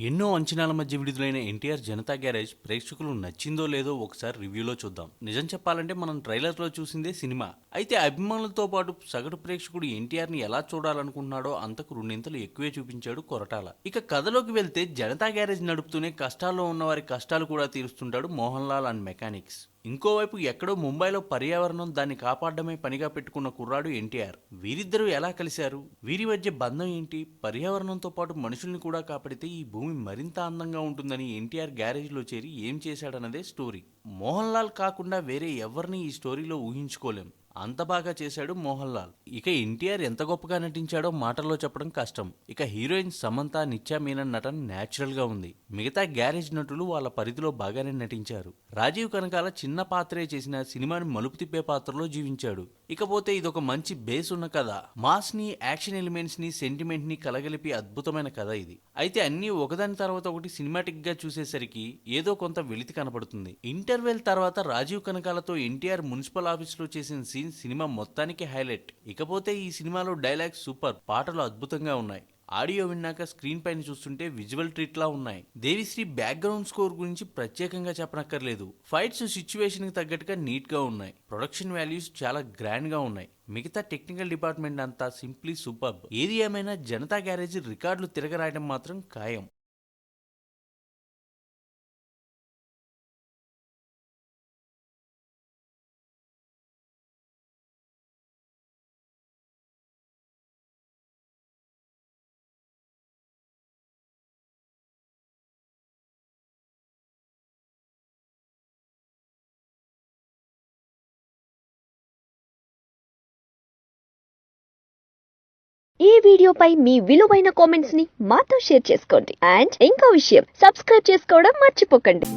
ఎన్నో అంచనాల మధ్య విడుదలైన ఎన్టీఆర్ జనతా గ్యారేజ్ ప్రేక్షకులు నచ్చిందో లేదో ఒకసారి రివ్యూలో చూద్దాం. నిజం చెప్పాలంటే మనం ట్రైలర్లో చూసిందే సినిమా. అయితే అభిమానులతో పాటు సగటు ప్రేక్షకుడు ఎన్టీఆర్ని ఎలా చూడాలనుకుంటున్నాడో అంతకు రెండింతలు ఎక్కువే చూపించాడు కొరటాల. ఇక కథలోకి వెళ్తే జనతా గ్యారేజ్ నడుపుతూనే కష్టాల్లో ఉన్న వారి కష్టాలు కూడా తీరుస్తుంటాడు మోహన్ లాల్ అండ్ మెకానిక్స్. ఇంకోవైపు ఎక్కడో ముంబైలో పర్యావరణం దాన్ని కాపాడడమే పనిగా పెట్టుకున్న కుర్రాడు ఎన్టీఆర్. వీరిద్దరూ ఎలా కలిశారు, వీరి మధ్య బంధం ఏంటి, పర్యావరణంతో పాటు మనుషుల్ని కూడా కాపాడితే ఈ భూమి మరింత అందంగా ఉంటుందని ఎన్టీఆర్ గ్యారేజ్లో చేరి ఏం చేశాడన్నదే స్టోరీ. మోహన్ లాల్ కాకుండా వేరే ఎవరిని ఈ స్టోరీలో ఊహించుకోలేం. అంత బాగా చేశాడు మోహన్ లాల్. ఇక ఎన్టీఆర్ ఎంత గొప్పగా నటించాడో మాటల్లో చెప్పడం కష్టం. ఇక హీరోయిన్ సమంత, నిత్యా మీనన్ నటన న్యాచురల్ గా ఉంది. మిగతా గ్యారేజ్ నటులు వాళ్ళ పరిధిలో బాగానే నటించారు. రాజీవ్ కనకాల చిన్న పాత్రే చేసిన సినిమాని మలుపు తిప్పే పాత్రలో జీవించాడు. ఇకపోతే ఇదొక మంచి బేస్ ఉన్న కథ. మాస్ ని, యాక్షన్ ఎలిమెంట్స్ ని, సెంటిమెంట్ ని కలగలిపి అద్భుతమైన కథ ఇది. అయితే అన్ని ఒకదాని తర్వాత ఒకటి సినిమాటిక్ గా చూసేసరికి ఏదో కొంత వెలితి కనపడుతుంది. ఇంటర్వెల్ తర్వాత రాజీవ్ కనకాలతో ఎన్టీఆర్ మున్సిపల్ ఆఫీస్ లో చేసిన సీన్ సినిమా మొత్తానికి హైలైట్. ఇకపోతే ఈ సినిమాలో డైలాగ్స్ సూపర్, పాటలు అద్భుతంగా ఉన్నాయి. ఆడియో విన్నాక స్క్రీన్ పైన చూస్తుంటే విజువల్ ట్రీట్ లా ఉన్నాయి. దేవిశ్రీ బ్యాక్గ్రౌండ్ స్కోర్ గురించి ప్రత్యేకంగా చెప్పనక్కర్లేదు. ఫైట్స్ సిచ్యువేషన్ కి తగ్గట్టుగా నీట్ గా ఉన్నాయి. ప్రొడక్షన్ వాల్యూస్ చాలా గ్రాండ్ గా ఉన్నాయి. మిగతా టెక్నికల్ డిపార్ట్మెంట్ అంతా సింప్లీ సూపర్. ఏది ఏమైనా జనతా గ్యారేజ్ రికార్డులు తిరగరాయడం మాత్రం ఖాయం. ఈ వీడియోపై మీ విలువైన కామెంట్స్ ని మాతో షేర్ చేసుకోండి. అండ్ ఇంకో విషయం, సబ్స్క్రైబ్ చేసుకోవడం మర్చిపోకండి.